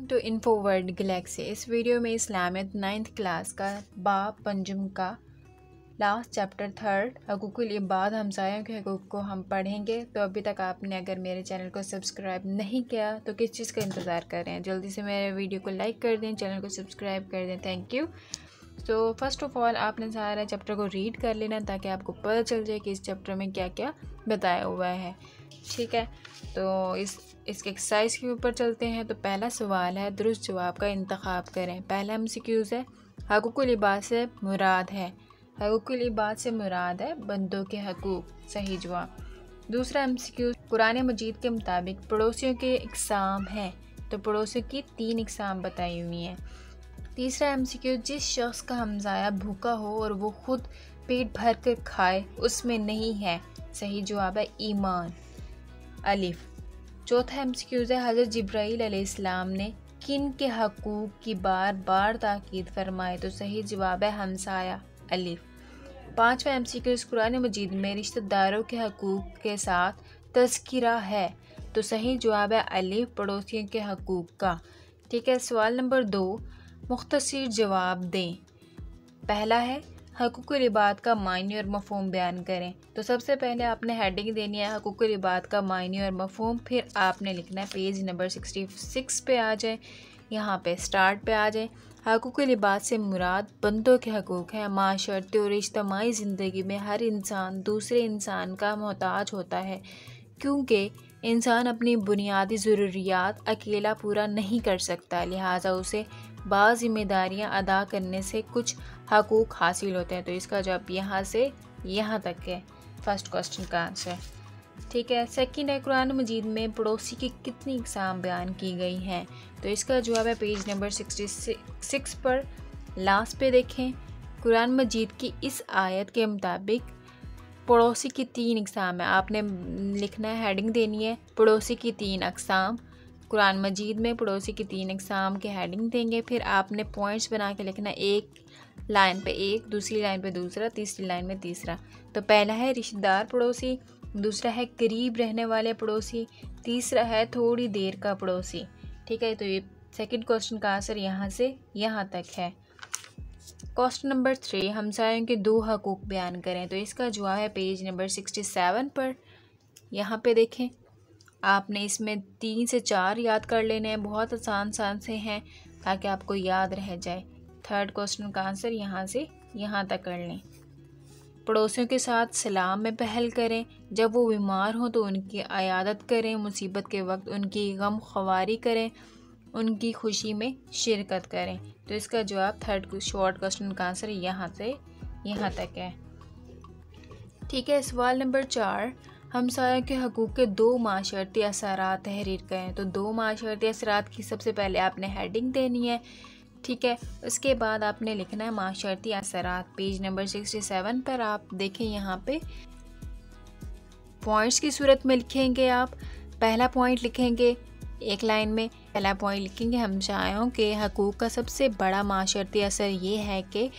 Welcome to info world galaxy. इस वीडियो में इस्लामियत 9th क्लास का बाब पंजुम का लास्ट चैप्टर 3 हकूकुल इबाद हमसायों के हकूक़ को हम पढ़ेंगे। तो अभी तक आपने अगर मेरे चैनल को सब्सक्राइब नहीं किया तो किस चीज़ का इंतज़ार कर रहे हैं, जल्दी से मेरे वीडियो को लाइक कर दें, चैनल को सब्सक्राइब कर दें। Thank you. तो फर्स्ट ऑफ़ ऑल आपने सारा चैप्टर को रीड कर लेना ताकि आपको पता चल जाए कि इस चैप्टर में क्या क्या बताया हुआ है। ठीक है, तो इसके एक्सरसाइज के ऊपर चलते हैं। तो पहला सवाल है, दुरुस्त जवाब का इंतखाब करें। पहला एमसीक्यूज़ है, हकूकुल इबाद से मुराद है, हकूकुल इबाद से मुराद है बंदों के हकूक़, सही जवाब। दूसरा एमसीक्यू, कुरान मजीद के मुताबिक पड़ोसियों के इकसाम हैं, तो पड़ोसियों की 3 इकसाम बताई हुई हैं। तीसरा एमसीक्यू, जिस शख्स का हमसाया भूखा हो और वो खुद पेट भर कर खाए उसमें नहीं है, सही जवाब है ईमान, अलिफ। चौथा एमसीक्यूज़ है, हज़रत जिब्राईल अलैहिस्सलाम ने किन के हकूक़ की बार बार ताकीद फरमाए, तो सही जवाब है हमसाया, अलिफ। पाँचवा एमसीक्यूज़, कुरान मजीद में रिश्तेदारों के हकूक़ के साथ तज़किरा है, तो सही जवाब है अलिफ, पड़ोसियों के हकूक़ का। ठीक है, सवाल नंबर 2, मुख्तसर जवाब दें। पहला है, हकूकुल इबाद का मायने और मफ़हूम बयान करें। तो सबसे पहले आपने हेडिंग देनी है हकूकुल इबाद का मायने और मफ़हूम, फिर आपने लिखना है पेज नंबर 66 पे आ जाए, यहाँ पे स्टार्ट पे आ जाए। हकूकुल इबाद से मुराद बंदों के हकूक़ हैं। माशरती और इज्तमाई ज़िंदगी में हर इंसान दूसरे इंसान का मोहताज होता है, क्योंकि इंसान अपनी बुनियादी ज़रूरियात अकेला पूरा नहीं कर सकता, लिहाजा उसे बाज़ ज़िम्मेदारियाँ अदा करने से कुछ हकूक़ हासिल होते हैं। तो इसका जवाब यहाँ से यहाँ तक है, फर्स्ट क्वेश्चन का आंसर। ठीक है, सेकंड है, कुरान मजीद में पड़ोसी की कितनी इकसाम बयान की गई हैं, तो इसका जवाब है पेज नंबर 66 पर लास्ट पे देखें। कुरान मजीद की इस आयत के मुताबिक पड़ोसी की 3 इकसाम है। आपने लिखना है, हेडिंग देनी है पड़ोसी की 3 अक़साम। कुरान मजीद में पड़ोसी की 3 इकसाम के हेडिंग देंगे, फिर आपने पॉइंट्स बना के लिखना, एक लाइन पे एक, दूसरी लाइन पे दूसरा, तीसरी लाइन में तीसरा। तो पहला है रिश्तेदार पड़ोसी, दूसरा है करीब रहने वाले पड़ोसी, तीसरा है थोड़ी देर का पड़ोसी। ठीक है, तो ये सेकंड क्वेश्चन का आंसर यहाँ से यहाँ तक है। क्वेश्चन नंबर 3, हमसायों के 2 हकूक़ बयान करें। तो इसका जवाब है पेज नंबर 67 पर, यहाँ पे देखें। आपने इसमें 3 से 4 याद कर लेने हैं, बहुत आसान से हैं ताकि आपको याद रह जाए। थर्ड क्वेश्चन का आंसर यहाँ से यहाँ तक कर लें। पड़ोसियों के साथ सलाम में पहल करें, जब वो बीमार हों तो उनकी अयादत करें, मुसीबत के वक्त उनकी गम ख्वारी करें, उनकी खुशी में शिरकत करें। तो इसका जवाब थर्ड शॉर्ट क्वेश्चन का आंसर यहाँ से यहाँ तक है। ठीक है, सवाल नंबर 4, हमसायों के हकूक़ के 2 माशरती असरात तहरीर करें। तो 2 माशरती असरात की सबसे पहले आपने हेडिंग देनी है। ठीक है, उसके बाद आपने लिखना है माशरती असरात, पेज नंबर 67 पर आप देखें, यहाँ पे पॉइंट्स की सूरत में लिखेंगे। आप पहला पॉइंट लिखेंगे एक लाइन में, पहला पॉइंट लिखेंगे, हमसायों के हकूक़ का सबसे बड़ा माशरती असर ये है कि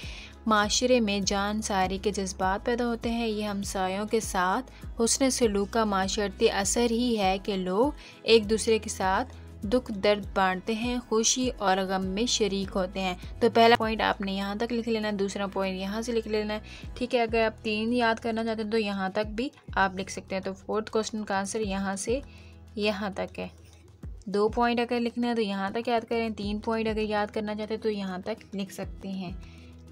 माशरे में जान सारी के जज्बात पैदा होते हैं। ये हमसायों के साथ हुस्न सलूक का माशरती असर ही है कि लोग एक दूसरे के साथ दुख दर्द बांटते हैं, खुशी और गम में शरीक होते हैं। तो पहला पॉइंट आपने यहाँ तक लिख लेना है, दूसरा पॉइंट यहाँ से लिख लेना है। ठीक है, अगर आप 3 याद करना चाहते हैं तो यहाँ तक भी आप लिख सकते हैं। तो फोर्थ क्वेश्चन का आंसर यहाँ से यहाँ तक है। 2 पॉइंट अगर लिखना है तो यहाँ तक याद करें, 3 पॉइंट अगर याद करना चाहते हैं तो यहाँ तक लिख सकते हैं।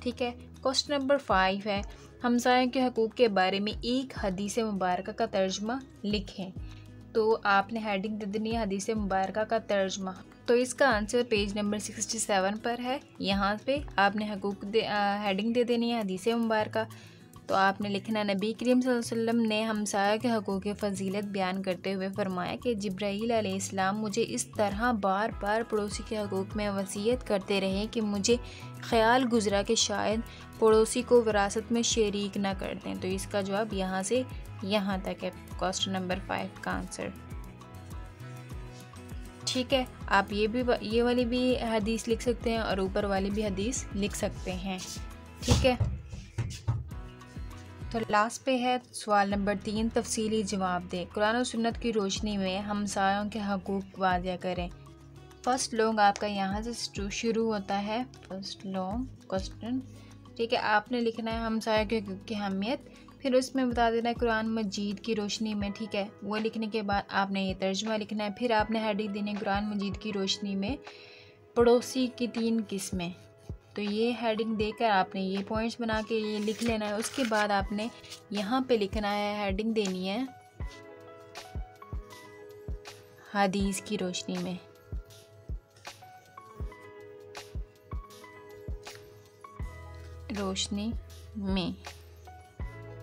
ठीक है, क्वेश्चन नंबर 5 है, हमसायों के हकूक़ के बारे में एक हदीस मुबारक का तर्जमा लिखें। तो आपने हेडिंग दे देनी है हदीस मुबारक का तर्जमा। तो इसका आंसर पेज नंबर 67 पर है, यहाँ पे आपने हेडिंग दे देनी है हदीस मुबारक। तो आपने लिखना, नबी करीम सल्लल्लाहु अलैहि वसल्लम ने हमसाया के हकूक़ की फ़जीलत बयान करते हुए फरमाया कि जिब्राईल अलैहिस्सलाम मुझे इस तरह बार बार पड़ोसी के हकूक़ में वसीयत करते रहे कि मुझे ख्याल गुजरा कि शायद पड़ोसी को विरासत में शरीक न कर दें। तो इसका जवाब यहाँ से यहाँ तक है, क्वेश्चन नंबर 5 का आंसर। ठीक है, आप ये वाली भी हदीस लिख सकते हैं और ऊपर वाली भी हदीस लिख सकते हैं। ठीक है, तो लास्ट पे है सवाल नंबर 3, तफसीली जवाब दें। कुरान और सुन्नत की रोशनी में हमसायों के हकूक़ वाज़ेह करें। फर्स्ट लॉन्ग आपका यहाँ से शुरू होता है, फर्स्ट लॉन्ग क्वेश्चन। ठीक है, आपने लिखना है हमसाया के हकूक़ की अहमियत, फिर उसमें बता देना है कुरान मजीद की रोशनी में। ठीक है, वो लिखने के बाद आपने ये तर्जुमा लिखना है, फिर आपने हेडिंग देनी है कुरान मजीद की रोशनी में पड़ोसी की 3 किस्में। तो ये हेडिंग देकर आपने ये पॉइंट्स बना के ये लिख लेना है। उसके बाद आपने यहाँ पे लिखना है, हेडिंग देनी है हदीस की रोशनी में। रोशनी में,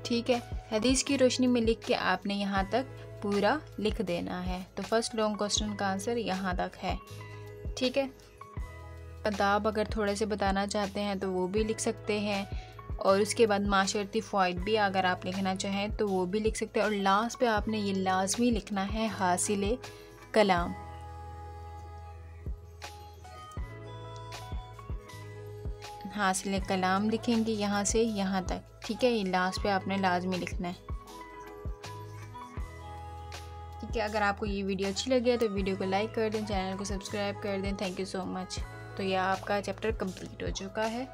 ठीक है, हदीस की रोशनी में लिख के आपने यहाँ तक पूरा लिख देना है। तो फर्स्ट लॉन्ग क्वेश्चन का आंसर यहाँ तक है। ठीक है, अदाब अगर थोड़े से बताना चाहते हैं तो वो भी लिख सकते हैं, और उसके बाद माशरती फ़ायद भी अगर आप लिखना चाहें तो वो भी लिख सकते हैं। और लास्ट पे आपने ये लाजमी लिखना है हासिल कलाम। हासिल कलाम लिखेंगे यहाँ से यहाँ तक। ठीक है, ये लास्ट पे आपने लाजमी लिखना है। ठीक है, अगर आपको ये वीडियो अच्छी लगे तो वीडियो को लाइक कर दें, चैनल को सब्सक्राइब कर दें। Thank you so much. तो यह आपका चैप्टर कंप्लीट हो चुका है।